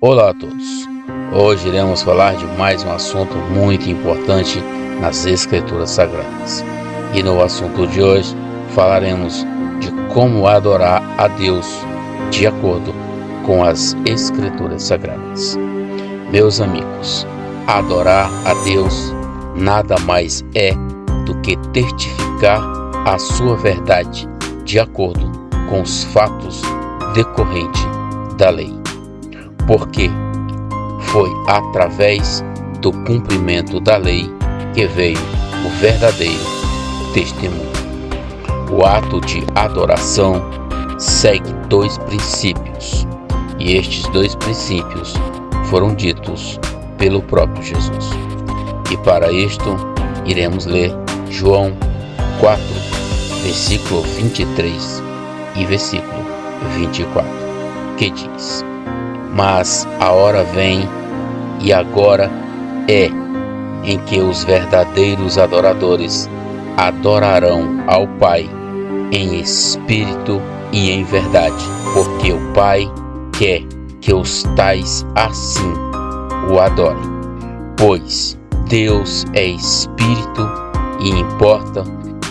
Olá a todos! Hoje iremos falar de mais um assunto muito importante nas Escrituras Sagradas. E no assunto de hoje falaremos de como adorar a Deus de acordo com as Escrituras Sagradas. Meus amigos, adorar a Deus nada mais é do que testificar a sua verdade de acordo com os fatos decorrentes da lei. Porque foi através do cumprimento da lei que veio o verdadeiro testemunho. O ato de adoração segue dois princípios, e estes dois princípios foram ditos pelo próprio Jesus. E para isto, iremos ler João 4, versículo 23 e versículo 24, que diz: Mas a hora vem, e agora é, em que os verdadeiros adoradores adorarão ao Pai em espírito e em verdade, porque o Pai quer que os tais assim o adorem. Pois Deus é espírito, e importa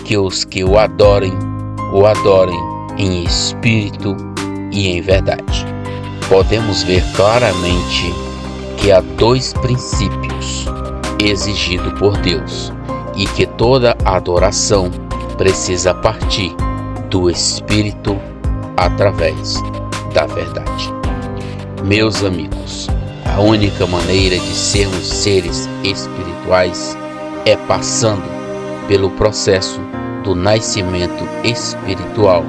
que os que o adorem em espírito e em verdade. Podemos ver claramente que há dois princípios exigidos por Deus e que toda adoração precisa partir do Espírito através da verdade. Meus amigos, a única maneira de sermos seres espirituais é passando pelo processo do nascimento espiritual,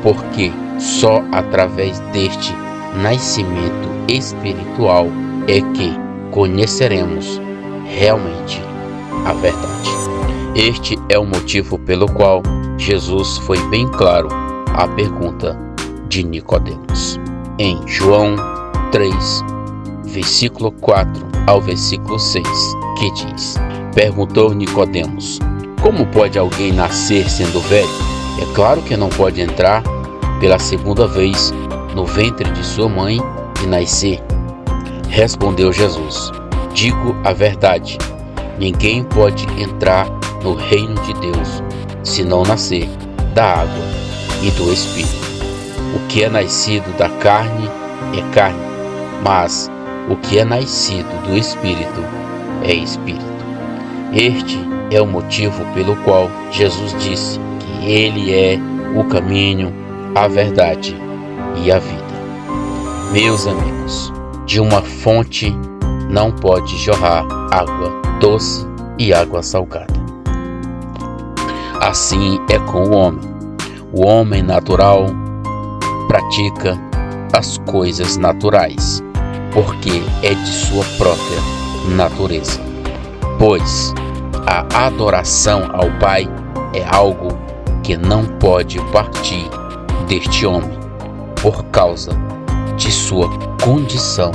porque só através deste nascimento espiritual é que conheceremos realmente a verdade. Este é o motivo pelo qual Jesus foi bem claro à pergunta de Nicodemos. Em João 3, versículo 4 ao versículo 6, que diz: Perguntou Nicodemos: Como pode alguém nascer sendo velho? É claro que não pode entrar pela segunda vez no ventre de sua mãe e nascer. Respondeu Jesus: Digo a verdade, ninguém pode entrar no reino de Deus se não nascer da água e do Espírito. O que é nascido da carne é carne, mas o que é nascido do Espírito é Espírito. Este é o motivo pelo qual Jesus disse que Ele é o caminho, a verdade e a vida. Meus amigos, de uma fonte não pode jorrar água doce e água salgada. Assim é com o homem. O homem natural pratica as coisas naturais, porque é de sua própria natureza. Pois a adoração ao Pai é algo que não pode partir deste homem, por causa de sua condição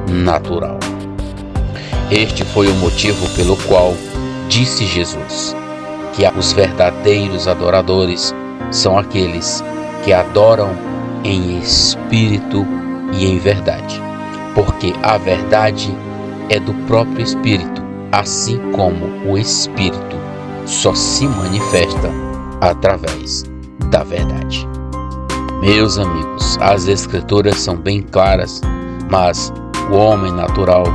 natural. Este foi o motivo pelo qual disse Jesus que os verdadeiros adoradores são aqueles que adoram em espírito e em verdade, porque a verdade é do próprio Espírito, assim como o Espírito só se manifesta através da verdade. Meus amigos, as Escrituras são bem claras, mas o homem natural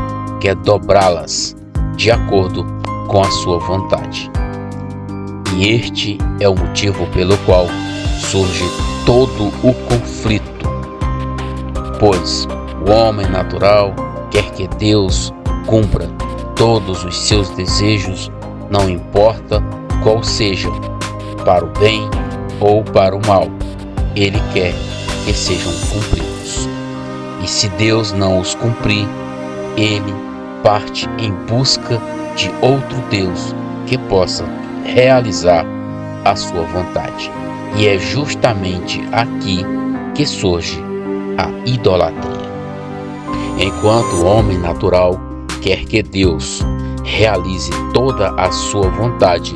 quer dobrá-las de acordo com a sua vontade. E este é o motivo pelo qual surge todo o conflito, pois o homem natural quer que Deus cumpra todos os seus desejos, não importa qual seja, para o bem ou para o mal. Ele quer que sejam cumpridos. E se Deus não os cumprir, ele parte em busca de outro Deus que possa realizar a sua vontade. E é justamente aqui que surge a idolatria. Enquanto o homem natural quer que Deus realize toda a sua vontade,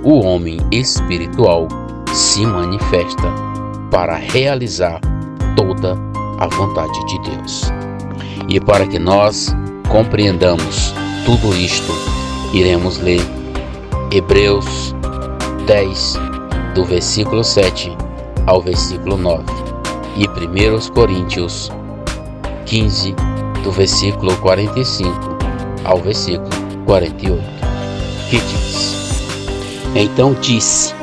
o homem espiritual se manifesta para realizar toda a vontade de Deus. E para que nós compreendamos tudo isto, iremos ler Hebreus 10, do versículo 7 ao versículo 9, e 1 Coríntios 15, do versículo 45 ao versículo 48, que diz: Então disse: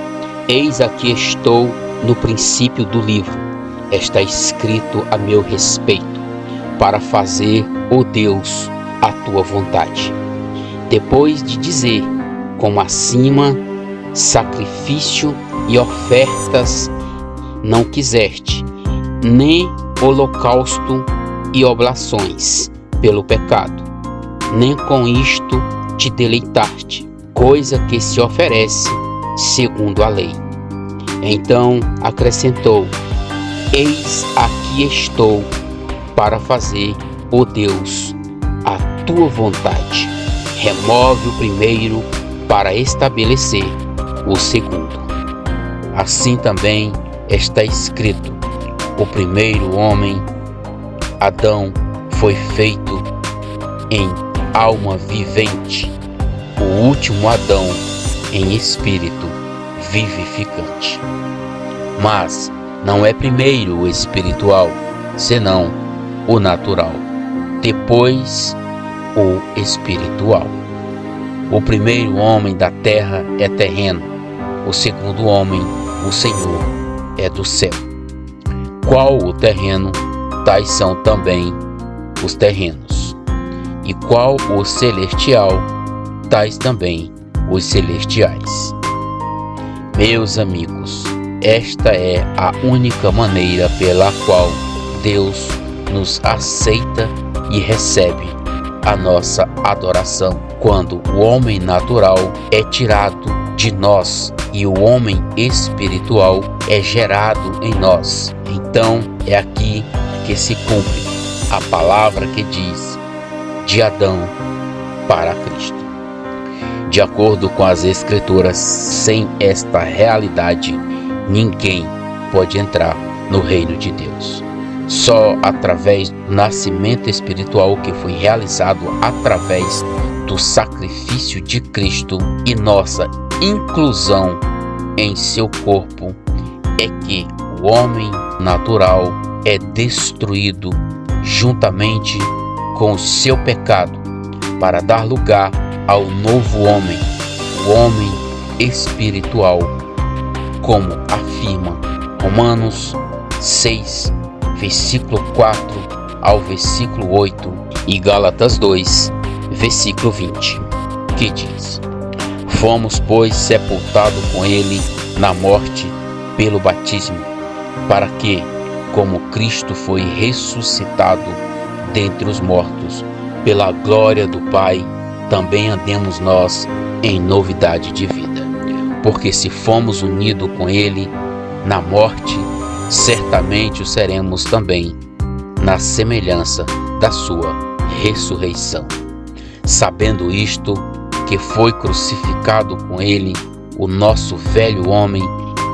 Eis aqui estou no princípio do livro, está escrito a meu respeito, para fazer, ó Deus, a tua vontade. Depois de dizer, como acima, sacrifício e ofertas não quiseste, nem holocausto e oblações pelo pecado, nem com isto te deleitaste, coisa que se oferece segundo a lei. Então acrescentou: Eis aqui estou para fazer, ó Deus, a tua vontade. Remove o primeiro para estabelecer o segundo. Assim também está escrito: o primeiro homem, Adão, foi feito em alma vivente, o último Adão em espírito vivificante. Mas não é primeiro o espiritual, senão o natural, depois o espiritual. O primeiro homem da terra é terreno, o segundo homem, o Senhor, é do céu. Qual o terreno, tais são também os terrenos. E qual o celestial, tais também os celestiais. Meus amigos, esta é a única maneira pela qual Deus nos aceita e recebe a nossa adoração, quando o homem natural é tirado de nós e o homem espiritual é gerado em nós. Então é aqui que se cumpre a palavra que diz: de Adão para Cristo. De acordo com as Escrituras, sem esta realidade, ninguém pode entrar no reino de Deus. Só através do nascimento espiritual, que foi realizado através do sacrifício de Cristo e nossa inclusão em seu corpo, é que o homem natural é destruído juntamente com o seu pecado, para dar lugar ao novo homem, o homem espiritual, como afirma Romanos 6, versículo 4 ao versículo 8, e Gálatas 2, versículo 20, que diz: Fomos, pois, sepultados com ele na morte pelo batismo, para que, como Cristo foi ressuscitado dentre os mortos, pela glória do Pai, também andemos nós em novidade de vida. Porque se fomos unidos com ele na morte, certamente o seremos também na semelhança da sua ressurreição. Sabendo isto, que foi crucificado com ele o nosso velho homem,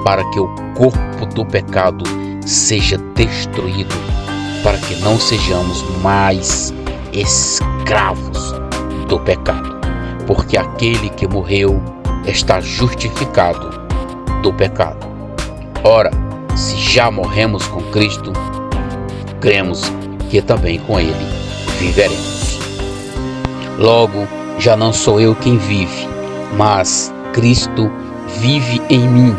para que o corpo do pecado seja destruído, para que não sejamos mais escravos do pecado, porque aquele que morreu está justificado do pecado. Ora, se já morremos com Cristo, cremos que também com ele viveremos. Logo, já não sou eu quem vive, mas Cristo vive em mim,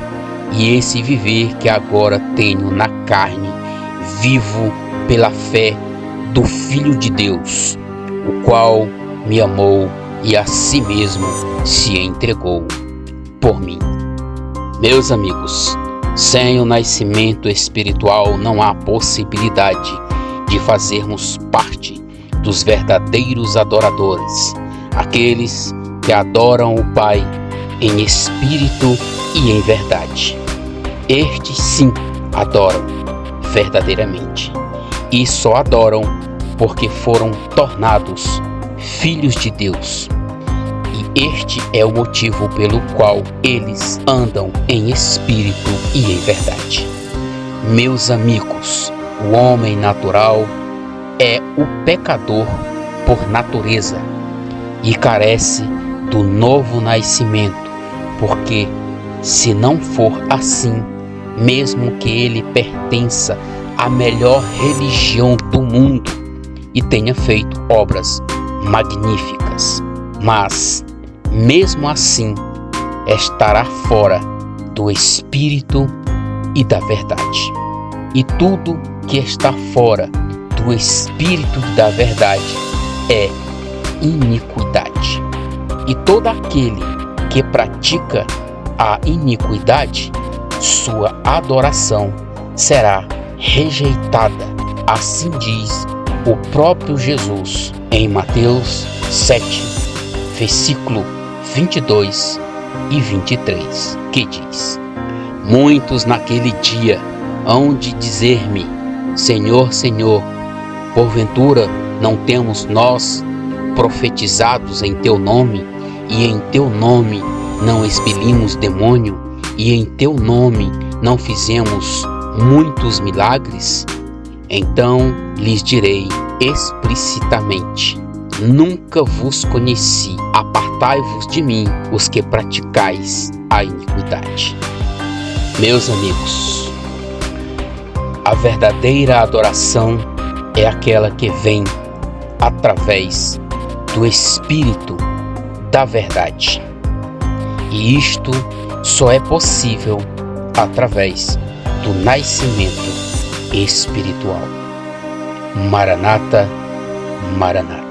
e esse viver que agora tenho na carne, vivo pela fé do Filho de Deus, o qual me amou e a si mesmo se entregou por mim. Meus amigos, sem o nascimento espiritual não há possibilidade de fazermos parte dos verdadeiros adoradores, aqueles que adoram o Pai em espírito e em verdade. Estes sim adoram verdadeiramente, e só adoram porque foram tornados filhos de Deus. E este é o motivo pelo qual eles andam em espírito e em verdade. Meus amigos, o homem natural é o pecador por natureza e carece do novo nascimento, porque se não for assim, mesmo que ele pertença à melhor religião do mundo e tenha feito obras magníficas, mas mesmo assim estará fora do Espírito e da verdade. E tudo que está fora do Espírito e da verdade é iniquidade. E todo aquele que pratica a iniquidade, sua adoração será rejeitada. Assim diz o próprio Jesus em Mateus 7, versículo 22 e 23, que diz: muitos naquele dia hão de dizer-me: Senhor, Senhor, porventura não temos nós profetizados em teu nome, e em teu nome não expelimos demônio, e em teu nome não fizemos muitos milagres? Então lhes direi explicitamente: nunca vos conheci, apartai-vos de mim, os que praticais a iniquidade. Meus amigos, a verdadeira adoração é aquela que vem através do Espírito da verdade. E isto só é possível através do nascimento espiritual. Maranata, Maranata.